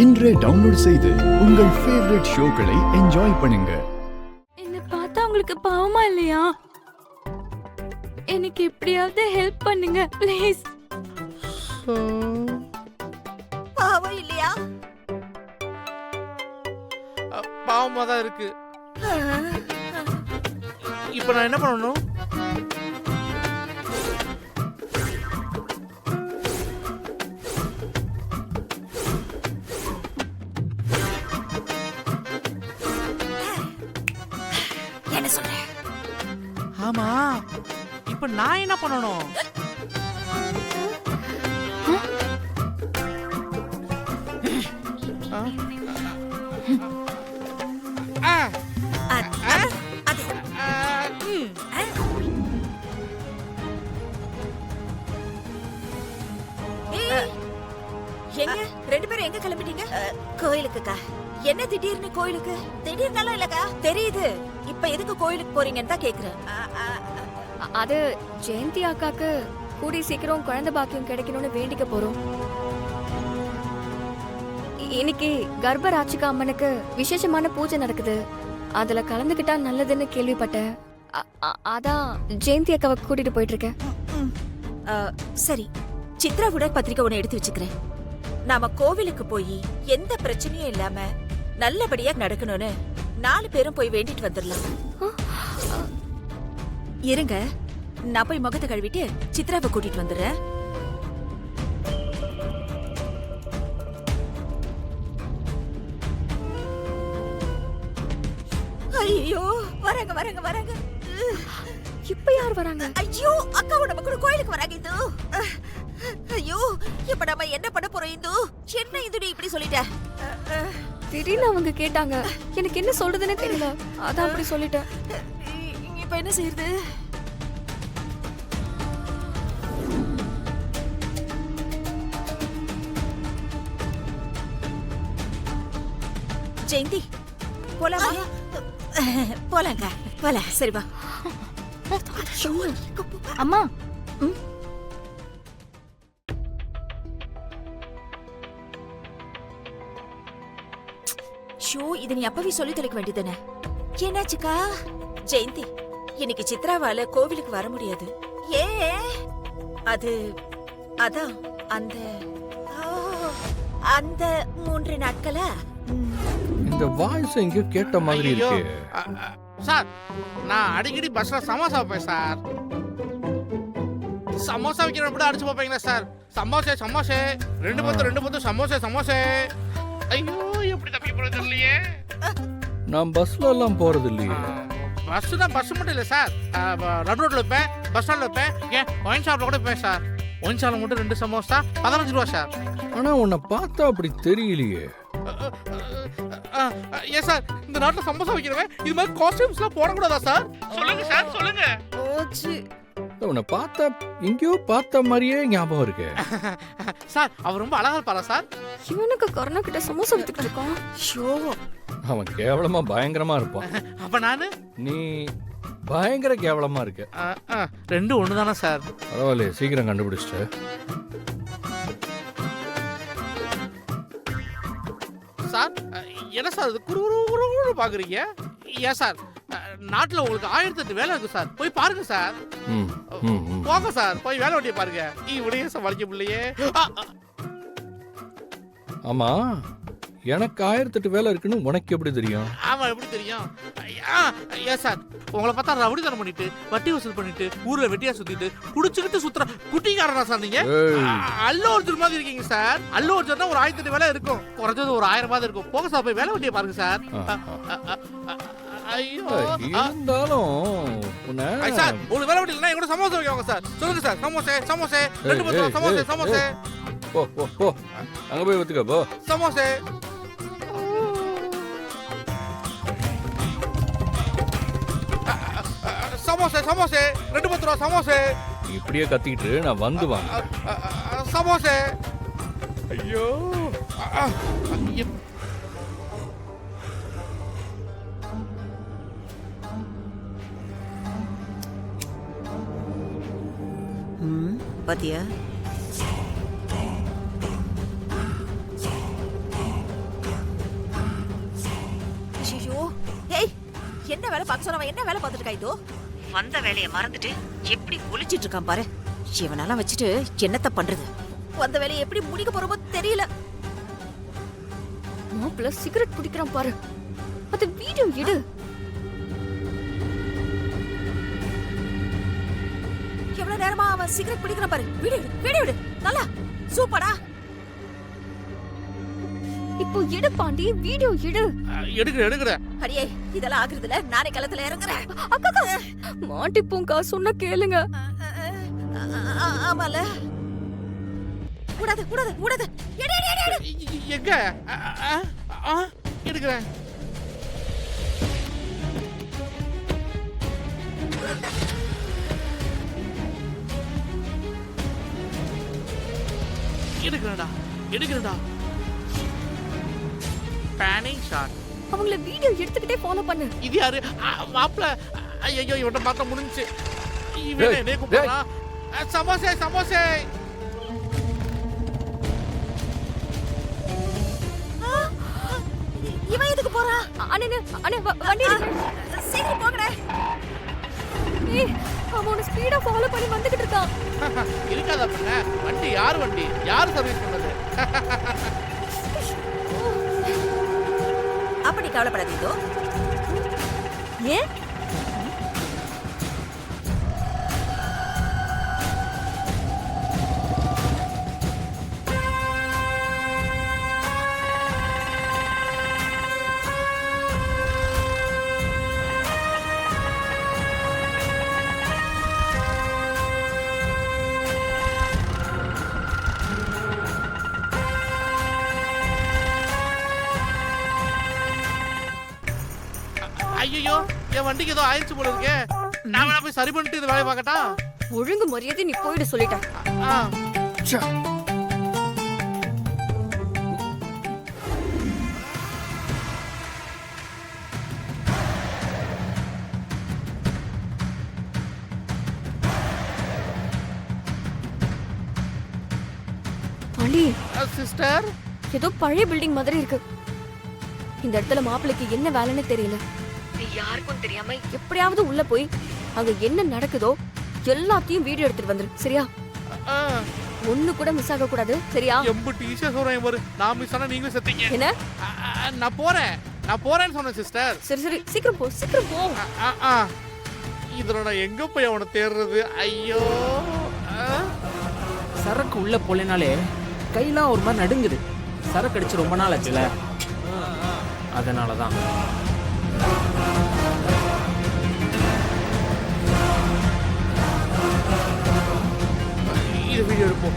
இன்றே டவுன்லோட் செய்து உங்கள் ஃபேவரட் ஷோக்களை என்ஜாய் பண்ணுங்க. என்ன பார்த்தா உங்களுக்கு பாவமா இல்லையா? எனக்கு எப்படியாவது ஹெல்ப் பண்ணுங்க ப்ளீஸ். பாவம் இல்லையா? பாவமா தான் இருக்கு. இப்ப நான் என்ன பண்ணணும்? என்ன சொல்ற? ஆமா, இப்ப நான் என்ன பண்ணணும்? எங்க ரெண்டு பேரும் எங்க கிளம்பிட்டீங்க? கோயிலுக்குக்கா. என்ன திடீர்னு கோயிலுக்கு? திடீர்னாலும் இல்லக்கா, தெரியுது. இப்ப எதுக்கு கோயிலுக்கு போறீங்கன்னு தான் கேக்குறேன். அது ஜெயந்தி அக்காக்கு கூடி சீக்கிரம் குழந்தை பாக்கியம் கிடைக்கணும்னு வேண்டிக்க போறோம். இன்னைக்கு கர்ப்பராட்சிகா அம்மனுக்கு விசேஷமான பூஜை நடக்குது. அதுல கலந்துக்கிட்டா நல்லதுன்னு கேள்விப்பட்டேன். அதான் ஜெயந்தி அக்காவை கூட்டிட்டு போயிட்டு இருக்கேன். சரி, சித்ராவோட பத்திரிக்கை ஒண்ணு எடுத்து வச்சுக்கிறேன். நாம கோவிலுக்கு போய் எந்த பிரச்சனையும் இல்லாம நல்லபடியா நடக்கணும்னு 4 பேரும் போய் வேண்டிட்டு வந்துடலாம். இருங்க, நான் போய் முகத்தை கழுவிட்டு சித்ராவை கூட்டிட்டு வந்துடுறேன். ஐயோ, வராங்க வராங்க வராங்க. இப்ப யார் வராங்க? ஐயோ, அக்காவோட மக்கள் கோயிலுக்கு வராங்க. இது ஐயோ, இப்ப நம்ம என்ன பண்ண போறோம்? இந்து என்ன இது இப்படி சொல்லிட்ட? திடீர்னு அவங்க கேட்டாங்க, எனக்கு என்ன சொல்றதுன்னு தெரியல, அதான் அப்படி சொல்லிட்டேன். இப்ப என்ன செய்யறது? ஜெயந்தி, போலாமா? போலாங்க, போலாம். சரி வா. அம்மா, ஷோ, இது நீ அப்பவே சொல்லி தொலைக்க வேண்டியதானே? என்னாச்சுக்கா? ஜெயந்தி, இன்னைக்கு சித்ராவால கோவிலுக்கு வர முடியாது. ஏ, அது அதான் அந்த அந்த 3 நாட்களா? இந்த வாய்ஸ் எங்க கேட்ட மாதிரி இருக்கு. சார், நான் அடிக்கடி பஸ்ல சமோசா வைப்பேன் சார். சமோசா வைக்கிற கூட அடிச்சு பார்ப்பீங்களா சார்? சமோசே சமோசே, 2 பத்து சமோசே சமோசே. ஐயோ, எப்படி தப்பி போறது இல்லையே. நான் பஸ்ல எல்லாம் போறது இல்லையே. பஸ் தான், பஸ் மட்டும் இல்லை சார். நடு ரோட்ல வைப்பேன், பஸ் ஸ்டாண்ட்ல வைப்பேன், ஏன் ஒயின் ஷாப்ல கூட வைப்பேன் சார். ஒயின் ஷாப்ல மட்டும் 2 சமோசா 15 ரூபா சார். ஆனா உன்னை பார்த்தா அப்படி தெரியலையே. ஏன் சார், இந்த நாட்டுல சமோசா வைக்கிறவன் இது மாதிரி காஸ்டியூம்ஸ்லாம் போடக்கூடாதா சார்? சொல்லுங்க சார், சொல்லுங்க. உன்னை பார்த்தா எங்கேயோ பார்த்த மாதிரியே ஞாபகம் இருக்கு. சார், அவர் ரொம்ப அழகா இருப்பாரா சார்? இவனுக்கு கொரோனா கிட்ட சமோசா வித்துக்கிட்டு இருக்கான். ஷோ, அவன் கேவலமா பயங்கரமா இருப்பான். அப்ப நானு? நீ பயங்கர கேவலமா இருக்க. 2 ஒண்ணுதானா சார்? பரவாயில்ல, சீக்கிரம் கண்டுபிடிச்சிட்டு. சார், என்ன சார் இது குறு பாக்குறீங்க? ஏன் சார், நாட்டுல உங்களுக்கு 1008 வேலை இருக்கு சார், போய் பாருங்க சார். போங்க சார், போய் வேலை வெட்டிய பாருங்க. இவனையே சமாளிக்க முடியலையே. ஆமா, எனக்கு 1008 வேலை இருக்குன்னு உனக்கு எப்படி தெரியும்? ஆமா, எப்படி தெரியும்? ஏன் சார், உங்களை பார்த்தா ரவுடித்தனம் பண்ணிட்டு வட்டி வசூல் பண்ணிட்டு ஊர்ல வெட்டியா சுத்திட்டு குடிச்சுக்கிட்டு சுத்துற குட்டிக்காரனா சார் நீங்க? அல்லு அர்ஜுன் மாதிரி இருக்கீங்க சார். அல்லு அர்ஜுன் ஒரு 1008 வேலை இருக்கும், குறைஞ்சது ஒரு 1000 இருக்கும். போங்க சார், போய் வேலை வெட்டிய பாருங்க சார். ஐயோ, இருந்தாலும் சார், ஒரு வேலை வெட்டினா எங்க சமோசா வைக்கவாங்க சார். சொல்லுங்க சார், சமோசே சமோசே, 2 பத்து சமோசே சமோசே. போ போ போ, அங்க போய் வச்சுக்க போ. சமோசே சமோசே சமோசே, 2 ரூபா சமோசே. இப்படியே கத்திக்கிட்டு நான் வந்து வாங்க. சமோசே. ஐயோ, பாத்தியா? என்ன வேலை பார்க்க சொன்னவன் என்ன வேலை பார்த்துட்டு இருக்கா இதோ வந்த வேலையை மறந்துட்டு எப்படி ஒளிச்சிட்டு இருக்கான் பாரு. இவனெல்லாம் வச்சுட்டு என்னத்த பண்றது? வந்த வேலையை எப்படி முடிக்க போறோமோ தெரியல. மாப்பிள்ள சிகரெட் குடிக்கிறான் பாரு. அது வீடியோ எடு. எவ்வளவு நேரமா அவன் சிகரெட் பிடிக்கிறான் பாரு. வீடியோ எடு, வீடியோ எடு. நல்லா சூப்பரா. இப்போ எடு பாண்டி, வீடியோ எடு. எடுக்கிறேன் அடியே இதெல்லாம் ஆகுறதுல நானே களத்துல இறங்குறேன். அக்கா மாட்டிப்போங்கா, சொன்னா கேளுங்க. ஆமால கூடாது கூடாது கூடாது. எடு எடு எடு எடு. எங்க எடுக்கிறேன். எடுக்கிறேன்டா. பேனிங் ஷாட். அவங்கள வீடியோ எடுத்துக்கிட்டே ஃபாலோ பண்ணு. இது யாரு? மாப்ள. ஐயோ இவன்ட்ட மாத்த முடிஞ்சு. இவன் என்ன கூப்பிடுறா? சமோசே. இவன் எதுக்கு போறா? அண்ணே வண்டி எடு. சீக்கிரம் போங்கடா. ஏய், அவன் ஸ்பீடா ஃபாலோ பண்ணி வந்துகிட்டு இருக்கான். இருக்காத பண்ண. வண்டி யார் சர்வீஸ் பண்ணது? அப்படி கவலைப்படாதீங்க. ஏன்? ஐயோ என் வண்டிக்கு ஏதோ ஆயிடுச்சு போல இருக்கே. நான் வேணா போய் சரி பண்ணிட்டு இது வேலையை பார்க்கட்டா? ஒழுங்கு மரியாதை நீ போயிடு சொல்லிட்டேன். பாண்டி, சிஸ்டர், ஏதோ பழைய பில்டிங் மாதிரி இருக்கு. இந்த இடத்துல மாப்பிளைக்கு என்ன வேலைன்னு தெரியல. நீ யாருக்கும் தெரியாம எப்படியாவது உள்ள போய் அங்க என்ன நடக்குதோ எல்லாத்தையும் வீடியோ எடுத்துட்டு வந்துரு, சரியா? ஒண்ணு கூட மிஸ் ஆக கூடாது, சரியா? எம்புட்டு ஈஸியா சொல்றேன் பாரு. நான் மிஸ் ஆனா நீங்களும் செத்தீங்க. என்ன? நான் போறேன்னு சொன்னேன் சிஸ்டர். சரி சீக்கிரம் போ. இதுல நான் எங்க போய் அவனை தேடுறது? ஐயோ. சரக்கு உள்ள போலனாலே கையெல்லாம் ஒரு மாதிரி நடுங்குது. சரக்கு அடிச்சு ரொம்ப நாள் ஆச்சுல, அதனாலதான். இது வீடியோ எடுப்போம்.